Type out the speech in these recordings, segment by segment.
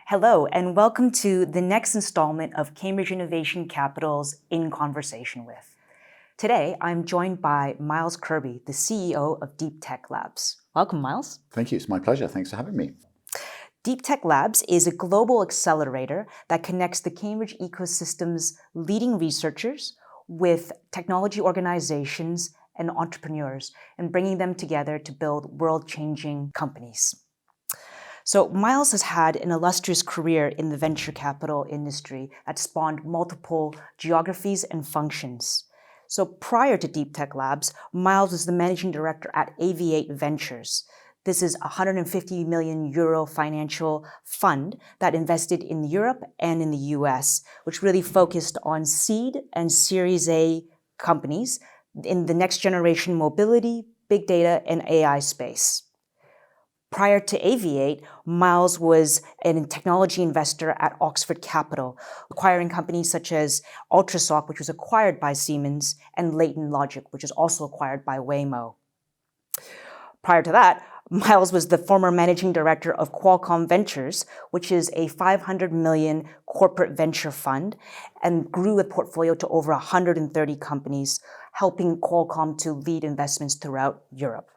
Hello, and welcome to the next installment of Cambridge Innovation Capital's In Conversation With. Today, I'm joined by Miles Kirby, the CEO of Deeptech Labs. Welcome, Miles. Thank you. It's my pleasure. Thanks for having me. Deeptech Labs is a global accelerator that connects the Cambridge ecosystem's leading researchers with technology organizations and entrepreneurs, and bringing them together to build world-changing companies. So Miles has had an illustrious career in the venture capital industry that spawned multiple geographies and functions. So prior to Deeptech Labs, Miles was the managing director at Aviate Ventures. This is a 150 million euro financial fund that invested in Europe and in the US, which really focused on seed and Series A companies in the next generation mobility, big data, and AI space. Prior to Aviate, Miles was a technology investor at Oxford Capital, acquiring companies such as Ultrasoft, which was acquired by Siemens, and Leighton Logic, which was also acquired by Waymo. Prior to that, Miles was the former managing director of Qualcomm Ventures, which is a 500 million corporate venture fund, and grew a portfolio to over 130 companies, helping Qualcomm to lead investments throughout Europe.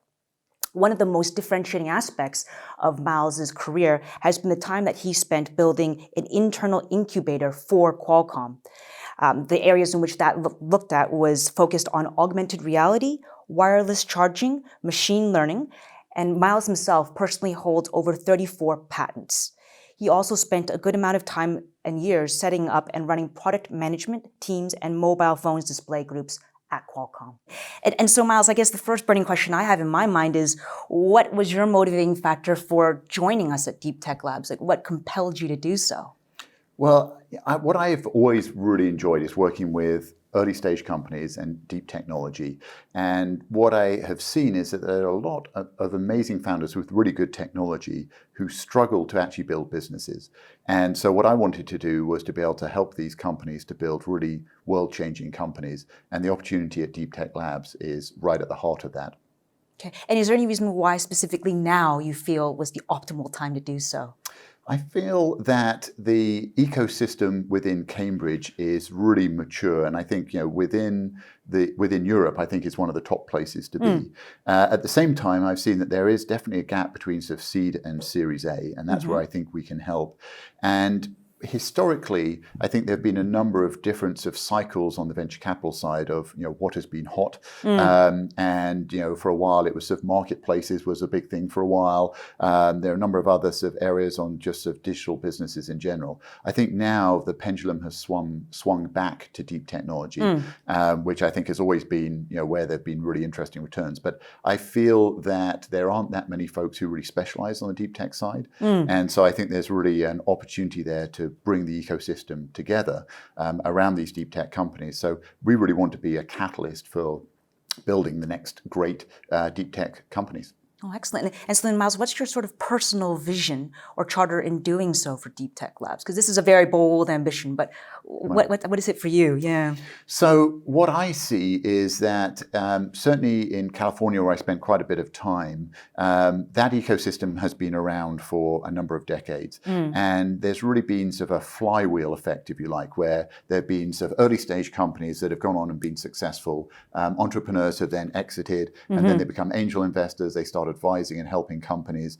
One of the most differentiating aspects of Miles's career has been the time that he spent building an internal incubator for Qualcomm. The areas in which that looked at was focused on augmented reality, wireless charging, machine learning, and Miles himself personally holds over 34 patents. He also spent a good amount of time and years setting up and running product management teams and mobile phones display groups at Qualcomm. And so, Miles, I guess the first burning question I have in my mind is, what was your motivating factor for joining us at Deeptech Labs? Like, what compelled you to do so? Well, what I've always really enjoyed is working with early stage companies and deep technology. And what I have seen is that there are a lot of amazing founders with really good technology who struggle to actually build businesses. And so what I wanted to do was to be able to help these companies to build really world-changing companies. And the opportunity at Deeptech Labs is right at the heart of that. Okay. And is there any reason why specifically now you feel was the optimal time to do so? I feel that the ecosystem within Cambridge is really mature, and I think within Europe, I think it's one of the top places to be. At the same time, I've seen that there is definitely a gap between sort of seed and Series A, and that's where I think we can help. And historically, I think there have been a number of different sort of cycles on the venture capital side of what has been hot, and for a while it was sort of marketplaces was a big thing for a while. There are a number of other sort of areas on just sort of digital businesses in general. I think now the pendulum has swung back to deep technology, which I think has always been where there've been really interesting returns. But I feel that there aren't that many folks who really specialize on the deep tech side, and so I think there's really an opportunity there to bring the ecosystem together around these deep tech companies. So we really want to be a catalyst for building the next great deep tech companies. Oh, excellent. And so then, Miles, what's your sort of personal vision or charter in doing so for Deeptech Labs? Because this is a very bold ambition, but what is it for you? Yeah. So what I see is that certainly in California, where I spent quite a bit of time, that ecosystem has been around for a number of decades. And there's really been sort of a flywheel effect, if you like, where there have been sort of early stage companies that have gone on and been successful. Entrepreneurs have then exited, and then they become angel investors. They start advising and helping companies.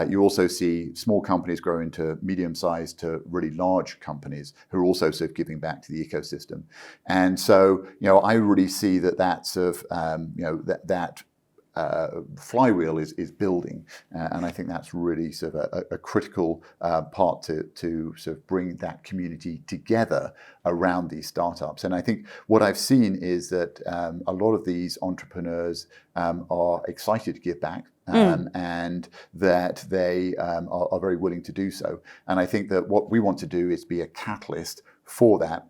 You also see small companies grow into medium-sized to really large companies who are also sort of giving back to the ecosystem. And so, I really see that sort of, that flywheel is building, and I think that's really sort of a critical part to sort of bring that community together around these startups. And I think what I've seen is that a lot of these entrepreneurs are excited to give back, and that they are very willing to do so. And I think that what we want to do is be a catalyst for that,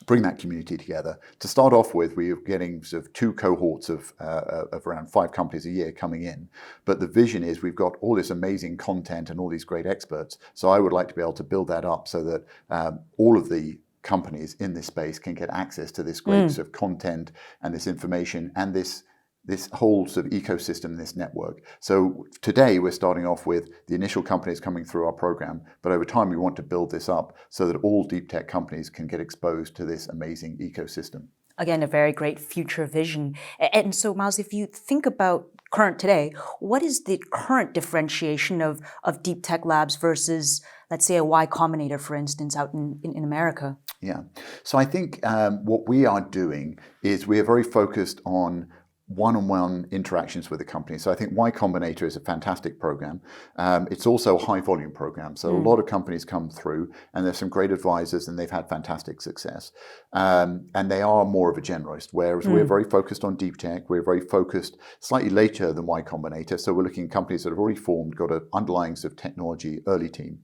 bring that community together. To start off with, we're getting sort of 2 cohorts of around 5 companies a year coming in. But the vision is we've got all this amazing content and all these great experts. So I would like to be able to build that up so that all of the companies in this space can get access to this great sort of content and this information and this this whole sort of ecosystem, this network. So today we're starting off with the initial companies coming through our program, but over time we want to build this up so that all deep tech companies can get exposed to this amazing ecosystem. Again, a very great future vision. And so, Miles, if you think about current today, what is the current differentiation of Deeptech Labs versus, let's say, a Y Combinator, for instance, out in America? Yeah. So I think what we are doing is we are very focused on one-on-one interactions with the company. So I think Y Combinator is a fantastic program. It's also a high-volume program. So a lot of companies come through, and there's some great advisors, and they've had fantastic success. And they are more of a generalist, whereas we're very focused on deep tech. We're very focused slightly later than Y Combinator. So we're looking at companies that have already formed, got an underlying sort of technology early team.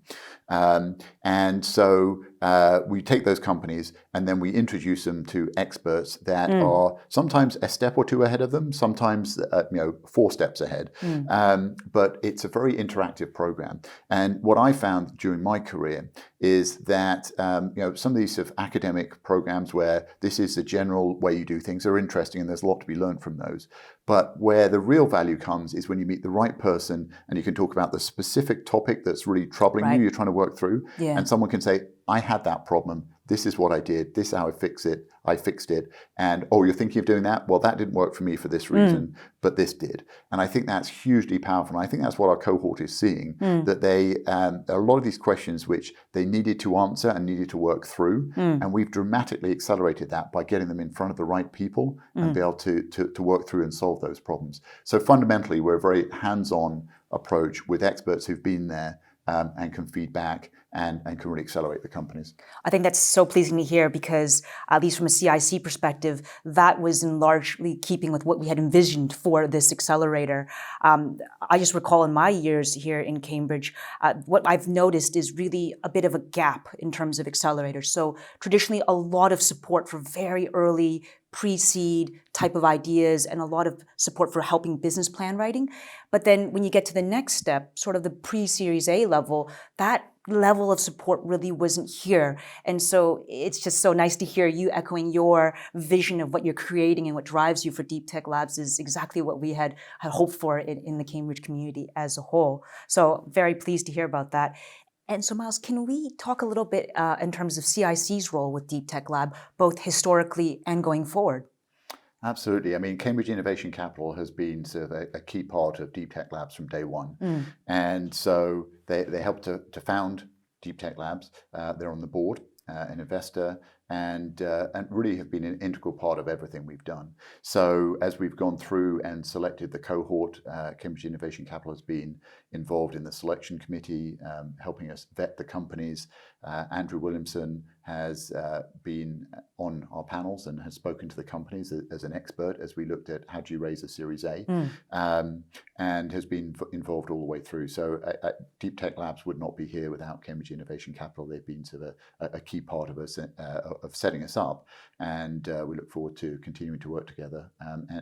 And so we take those companies and then we introduce them to experts that are sometimes a step or two ahead of them, sometimes 4 steps ahead. But it's a very interactive program. And what I found during my career is that some of these sort of academic programs where this is the general way you do things are interesting, and there's a lot to be learned from those. But where the real value comes is when you meet the right person and you can talk about the specific topic that's really troubling you, you're trying to work through, and someone can say, I had that problem, this is what I did, this is how I fixed it, and oh, you're thinking of doing that? Well, that didn't work for me for this reason, but this did. And I think that's hugely powerful, and I think that's what our cohort is seeing, that they, a lot of these questions which they needed to answer and needed to work through, and we've dramatically accelerated that by getting them in front of the right people and be able to work through and solve those problems. So fundamentally, we're a very hands-on approach with experts who've been there and can feed back and can really accelerate the companies. I think that's so pleasing to hear because, at least from a CIC perspective, that was in largely keeping with what we had envisioned for this accelerator. I just recall in my years here in Cambridge, what I've noticed is really a bit of a gap in terms of accelerators. So traditionally, a lot of support for very early pre-seed type of ideas and a lot of support for helping business plan writing. But then when you get to the next step, sort of the pre-Series A level, that level of support really wasn't here. And so it's just so nice to hear you echoing your vision of what you're creating and what drives you for Deeptech Labs is exactly what we had hoped for in the Cambridge community as a whole. So very pleased to hear about that. And so, Miles, can we talk a little bit in terms of CIC's role with Deeptech Lab, both historically and going forward? Absolutely. I mean, Cambridge Innovation Capital has been sort of a key part of Deeptech Labs from day one. And so they helped to found Deeptech Labs. They're on the board, an investor, and really have been an integral part of everything we've done. So as we've gone through and selected the cohort, Cambridge Innovation Capital has been involved in the selection committee, helping us vet the companies. Andrew Williamson has been on our panels and has spoken to the companies as an expert as we looked at how do you raise a Series A, and has been involved all the way through. So Deeptech Labs would not be here without Cambridge Innovation Capital. They've been sort of a key part of us, of setting us up, and we look forward to continuing to work together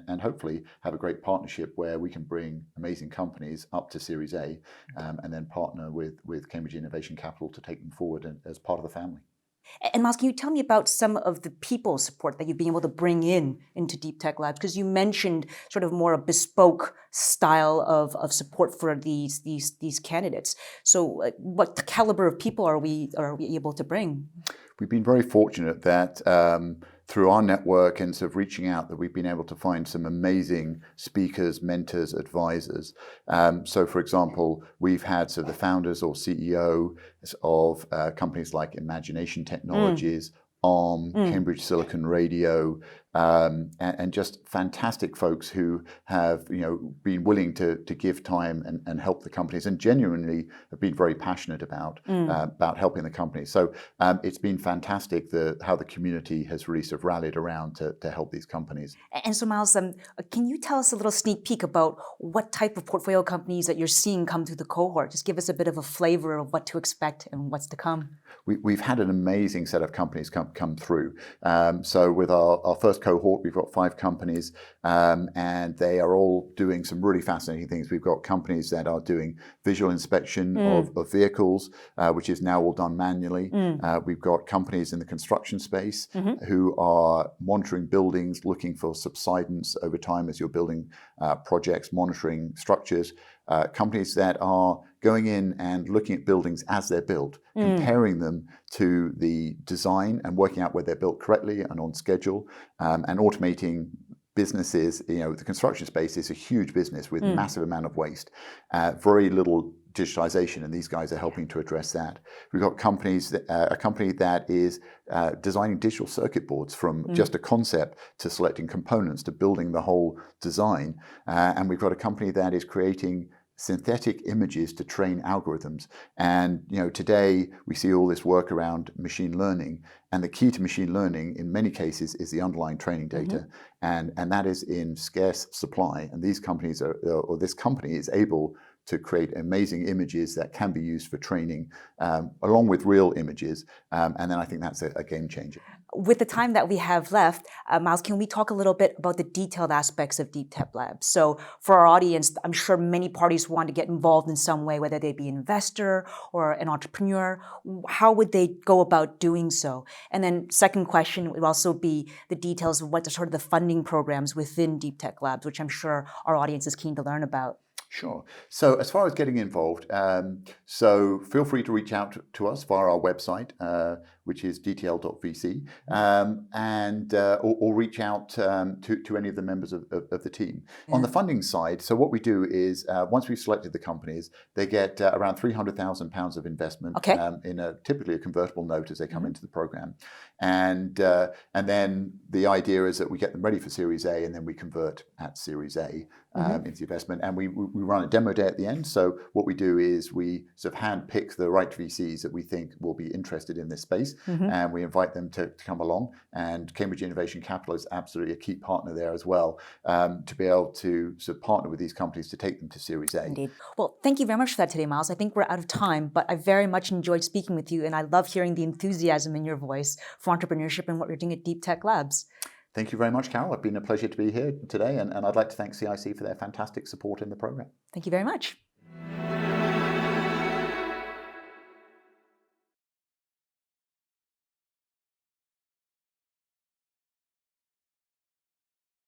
and hopefully have a great partnership where we can bring amazing companies up to Series A and then partner with Cambridge Innovation Capital to take them forward as part of the family. And Miles, can you tell me about some of the people support that you've been able to bring into Deeptech Labs? Because you mentioned sort of more a bespoke style of support for these candidates. So what caliber of people are we able to bring? We've been very fortunate that through our network and sort of reaching out that we've been able to find some amazing speakers, mentors, advisors. So for example, we've had the founders or CEO of companies like Imagination Technologies, ARM, Cambridge Silicon Radio, and just fantastic folks who have been willing to give time and help the companies, and genuinely have been very passionate about helping the companies. So it's been fantastic how the community has really sort of rallied around to help these companies. And so Miles, can you tell us a little sneak peek about what type of portfolio companies that you're seeing come through the cohort? Just give us a bit of a flavor of what to expect and what's to come. We've had an amazing set of companies come through. So with our first cohort. We've got 5 companies, and they are all doing some really fascinating things. We've got companies that are doing visual inspection of vehicles, which is now all done manually. We've got companies in the construction space who are monitoring buildings, looking for subsidence over time as you're building projects, monitoring structures. Companies that are going in and looking at buildings as they're built, comparing them to the design and working out whether they're built correctly and on schedule, and automating businesses. The construction space is a huge business with massive amount of waste, very little digitalization, and these guys are helping to address that. We've got companies, a company that is designing digital circuit boards from just a concept to selecting components to building the whole design, and we've got a company that is creating synthetic images to train algorithms. And today we see all this work around machine learning, and the key to machine learning in many cases is the underlying training data, and that is in scarce supply. And these companies this company is able to create amazing images that can be used for training, along with real images. And then I think that's a game changer. With the time that we have left, Miles, can we talk a little bit about the detailed aspects of Deeptech Labs? So for our audience, I'm sure many parties want to get involved in some way, whether they be an investor or an entrepreneur. How would they go about doing so? And then second question would also be the details of what are sort of the funding programs within Deeptech Labs, which I'm sure our audience is keen to learn about. Sure. So as far as getting involved, so feel free to reach out to us via our website, which is dtl.vc, or reach out to any of the members of the team. On the funding side, so what we do is once we've selected the companies, they get around £300,000 of investment in typically a convertible note as they come into the program. And then the idea is that we get them ready for Series A, and then we convert at Series A into the investment. And we run a demo day at the end. So what we do is we sort of hand pick the right VCs that we think will be interested in this space, and we invite them to come along. And Cambridge Innovation Capital is absolutely a key partner there as well, to be able to sort of partner with these companies to take them to Series A. Indeed. Well, thank you very much for that today, Miles. I think we're out of time, but I very much enjoyed speaking with you, and I love hearing the enthusiasm in your voice for entrepreneurship and what you're doing at Deeptech Labs. Thank you very much, Carol. It's been a pleasure to be here today, and I'd like to thank CIC for their fantastic support in the program. Thank you very much.